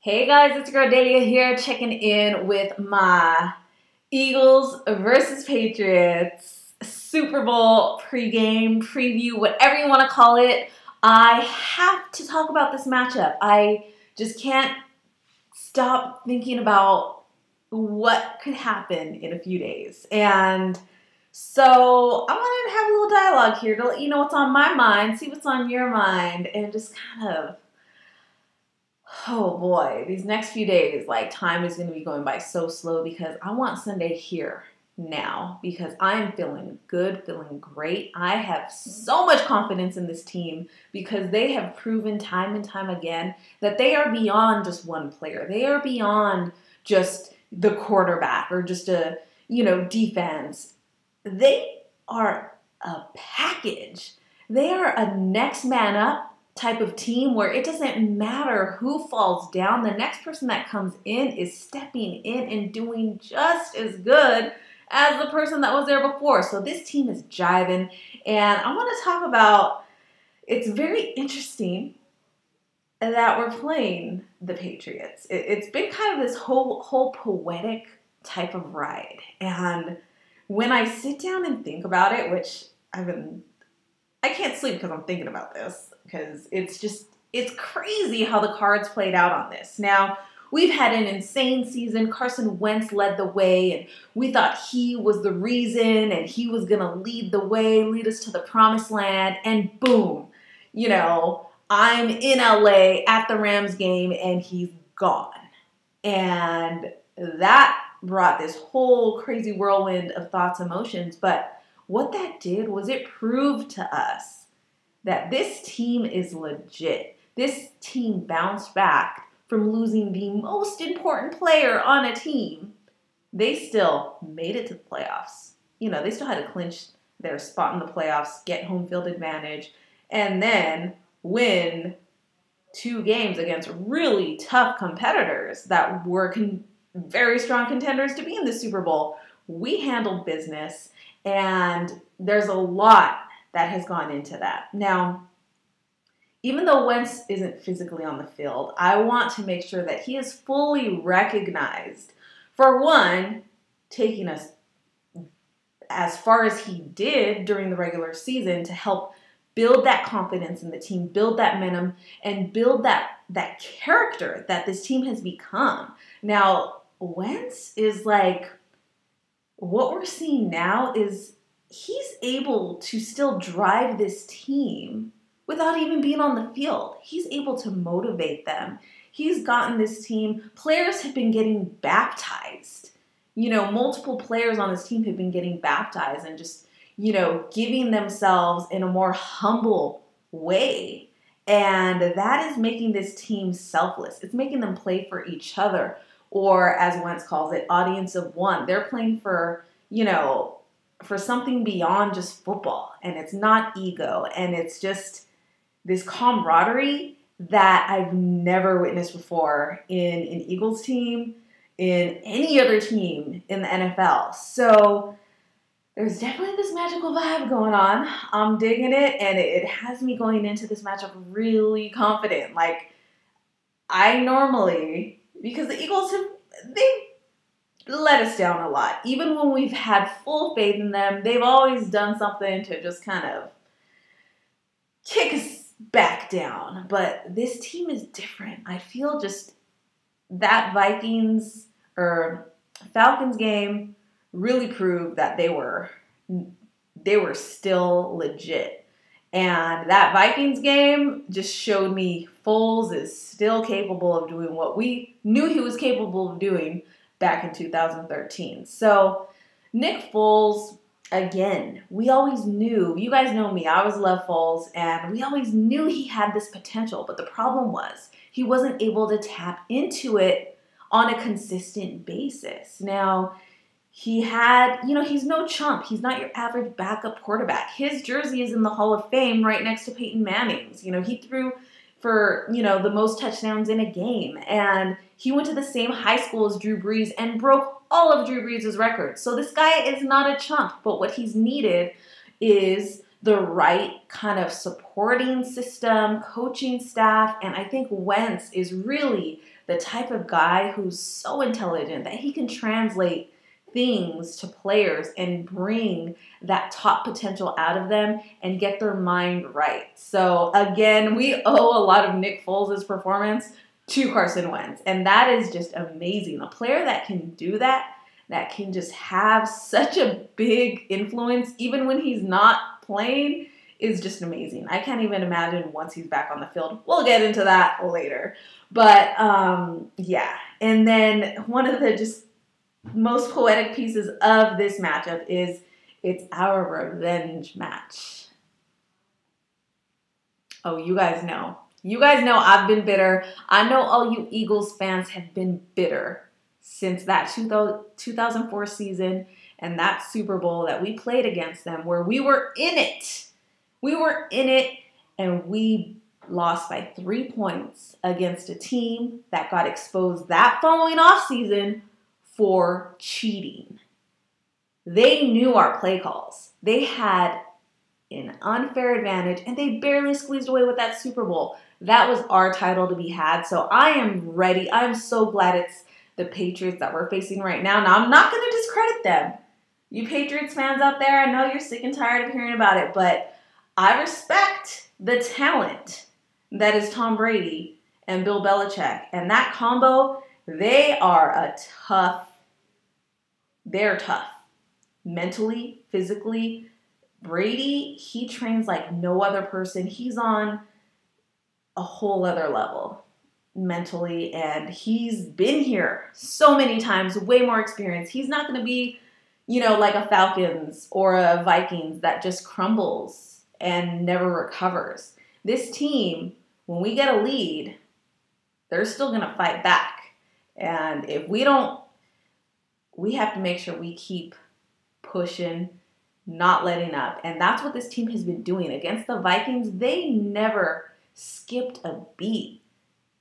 Hey guys, it's PhilaDehlia here, checking in with my Eagles versus Patriots Super Bowl pregame, preview, whatever you want to call it. I have to talk about this matchup. I just can't stop thinking about what could happen in a few days. And so I wanted to have a little dialogue here to let you know what's on my mind, see what's on your mind, and just kind of, oh boy, these next few days, like, time is going to be going by so slow because I want Sunday here now because I am feeling good, feeling great. I have so much confidence in this team because they have proven time and time again that they are beyond just one player. They are beyond just the quarterback or just a, defense. They are a package. They are a next man up type of team where it doesn't matter who falls down. The next person that comes in is stepping in and doing just as good as the person that was there before. So this team is jiving, and I want to talk about, it's very interesting that we're playing the Patriots. It's been kind of this whole poetic type of ride, and when I sit down and think about it, which I can't sleep because I'm thinking about this, because it's crazy how the cards played out on this. Now, we've had an insane season. Carson Wentz led the way, and we thought he was the reason, and he was going to lead the way, lead us to the promised land, and boom, I'm in LA at the Rams game, and he's gone. And that brought this whole crazy whirlwind of thoughts, emotions, but what that did was it proved to us that this team is legit. This team bounced back from losing the most important player on a team. They still made it to the playoffs. They still had to clinch their spot in the playoffs, get home field advantage, and then win 2 games against really tough competitors that were very strong contenders to be in the Super Bowl. We handled business, and there's a lot that has gone into that. Now, even though Wentz isn't physically on the field, I want to make sure that he is fully recognized for, one, taking us as far as he did during the regular season to help build that confidence in the team, build that momentum, and build that character that this team has become. Now, Wentz is like, what we're seeing now is he's able to still drive this team without even being on the field. He's able to motivate them. He's gotten this team, players have been getting baptized. Multiple players on this team have been getting baptized and just, giving themselves in a more humble way. And that is making this team selfless. It's making them play for each other, or as Wentz calls it, audience of one. They're playing for, for something beyond just football, and it's not ego, and it's just this camaraderie that I've never witnessed before in an Eagles team, in any other team in the NFL. So there's definitely this magical vibe going on. I'm digging it, and it has me going into this matchup really confident. Like, I normally, because the Eagles they let us down a lot. Even when we've had full faith in them, they've always done something to just kind of kick us back down. But this team is different. I feel just that Falcons game really proved that they were still legit. And that Vikings game just showed me Foles is still capable of doing what we knew he was capable of doing back in 2013. So Nick Foles, again, we always knew, you guys know me, I always loved Foles, and we always knew he had this potential, but the problem was he wasn't able to tap into it on a consistent basis. Now, he's no chump. He's not your average backup quarterback. His jersey is in the Hall of Fame right next to Peyton Manning's. He threw for, the most touchdowns in a game. And he went to the same high school as Drew Brees and broke all of Drew Brees' records. So this guy is not a chump. But what he's needed is the right kind of supporting system, coaching staff, and I think Wentz is really the type of guy who's so intelligent that he can translate things to players and bring that top potential out of them and get their mind right. So again, we owe a lot of Nick Foles' performance to Carson Wentz, and that is just amazing. A player that can do that can just have such a big influence even when he's not playing is just amazing. I can't even imagine once he's back on the field. We'll get into that later. But yeah, and then one of the just most poetic pieces of this matchup is it's our revenge match. Oh, you guys know. You guys know I've been bitter. I know all you Eagles fans have been bitter since that 2004 season and that Super Bowl that we played against them where we were in it. We were in it and we lost by 3 points against a team that got exposed that following offseason for cheating. They knew our play calls. They had an unfair advantage and they barely squeezed away with that Super Bowl. That was our title to be had. So I am ready. I'm so glad it's the Patriots that we're facing right now. Now, I'm not going to discredit them. You Patriots fans out there, I know you're sick and tired of hearing about it, but I respect the talent that is Tom Brady and Bill Belichick. And that combo, they're tough. Mentally, physically. Brady, he trains like no other person. He's on a whole other level mentally, and he's been here so many times, way more experience. He's not going to be, like a Falcons or a Vikings that just crumbles and never recovers. This team, when we get a lead, they're still going to fight back. And if we don't, we have to make sure we keep pushing, not letting up. And that's what this team has been doing. Against the Vikings, they never skipped a beat.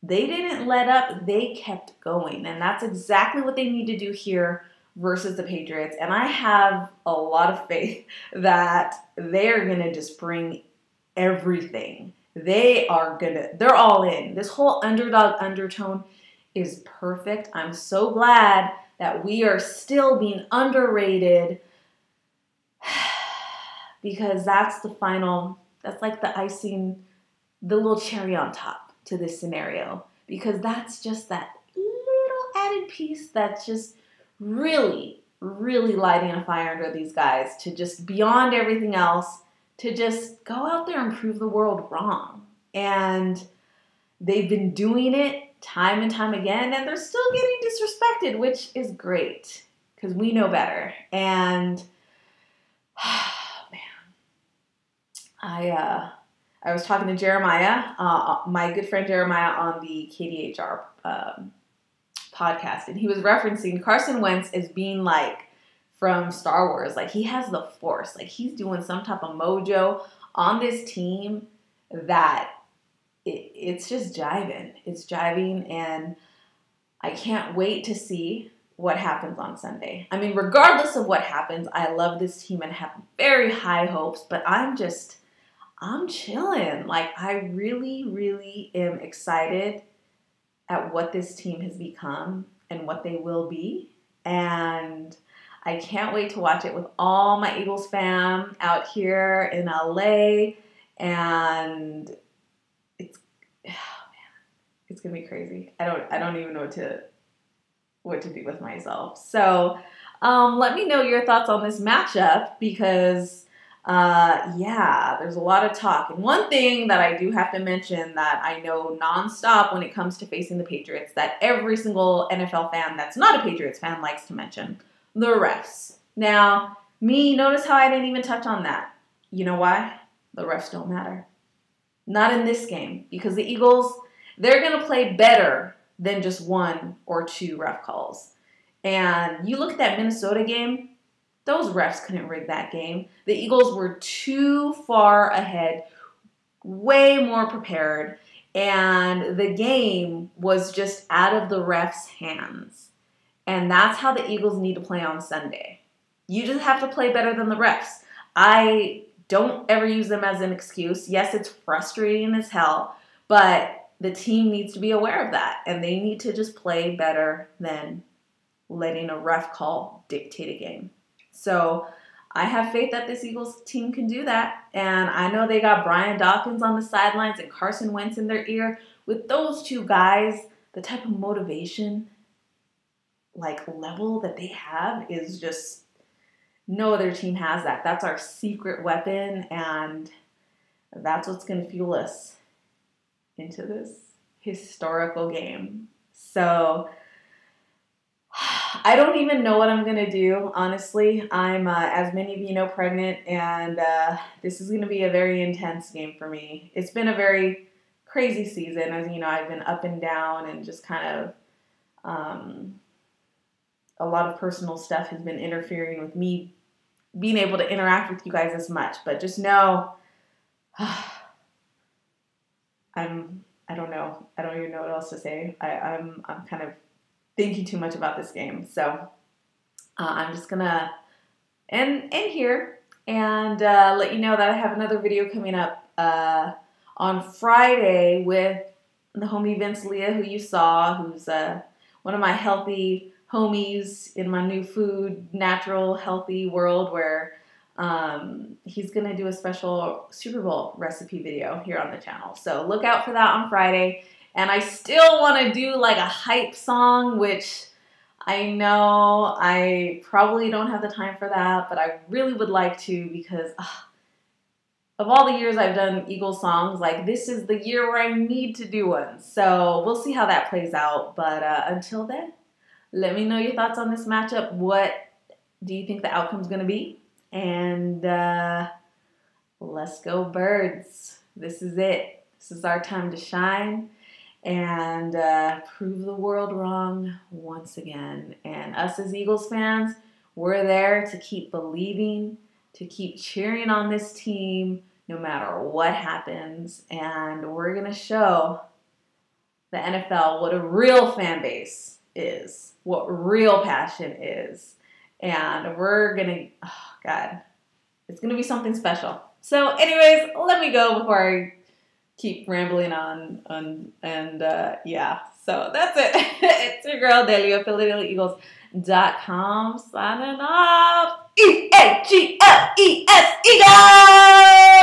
They didn't let up. They kept going. And that's exactly what they need to do here versus the Patriots. And I have a lot of faith that they're going to just bring everything. They're all in. This whole underdog undertone is perfect. I'm so glad that we are still being underrated because that's like the icing, the little cherry on top to this scenario, because that's just that little added piece that's just really, really lighting a fire under these guys to just beyond everything else, to just go out there and prove the world wrong. And they've been doing it time and time again, and they're still getting disrespected, which is great because we know better. And I was talking to Jeremiah, my good friend Jeremiah, on the KDHR podcast, and he was referencing Carson Wentz as being like from Star Wars. Like, he has the Force. Like, he's doing some type of mojo on this team that it's just jiving. It's jiving, and I can't wait to see what happens on Sunday. I mean, regardless of what happens, I love this team and have very high hopes, but I'm chilling. Like, I really, really am excited at what this team has become and what they will be. And I can't wait to watch it with all my Eagles fam out here in LA. And it's gonna be crazy. I don't even know what to do with myself. So let me know your thoughts on this matchup, because there's a lot of talk. And one thing that I do have to mention that I know nonstop when it comes to facing the Patriots, that every single NFL fan that's not a Patriots fan likes to mention, the refs. Now, notice how I didn't even touch on that. You know why? The refs don't matter. Not in this game, because the Eagles, they're going to play better than just 1 or 2 ref calls. And you look at that Minnesota game, those refs couldn't rig that game. The Eagles were too far ahead, way more prepared, and the game was just out of the refs' hands. And that's how the Eagles need to play on Sunday. You just have to play better than the refs. I don't ever use them as an excuse. Yes, it's frustrating as hell, but the team needs to be aware of that, and they need to just play better than letting a ref call dictate a game. So I have faith that this Eagles team can do that, and I know they got Brian Dawkins on the sidelines and Carson Wentz in their ear. With those two guys, the type of motivation, like, level that they have is just, no other team has that. That's our secret weapon, and that's what's going to fuel us into this historical game. So I don't even know what I'm going to do, honestly. I'm, as many of you know, pregnant, and this is going to be a very intense game for me. It's been a very crazy season. As you know, I've been up and down, and just kind of a lot of personal stuff has been interfering with me being able to interact with you guys as much. But just know, I don't know. I don't even know what else to say. I'm kind of thinking too much about this game. So I'm just going to end here and let you know that I have another video coming up on Friday with the homie PhilaDehlia, who you saw, who's one of my healthy homies in my new food, natural, healthy world, where he's going to do a special Super Bowl recipe video here on the channel. So look out for that on Friday. And I still want to do like a hype song, which I know I probably don't have the time for that, but I really would like to, because of all the years I've done Eagles songs, like, this is the year where I need to do one. So we'll see how that plays out. But until then, let me know your thoughts on this matchup. What do you think the outcome's going to be? And let's go, Birds. This is it. This is our time to shine and prove the world wrong once again. And us as Eagles fans, we're there to keep believing, to keep cheering on this team no matter what happens. And we're going to show the NFL what a real fan base is, what real passion is. And we're going to, oh God, it's going to be something special. So anyways, let me go before I keep rambling on and yeah, so that's it. It's your girl Delia, PhilaDehliaEagles.com, signing off. EAGLES, Eagles!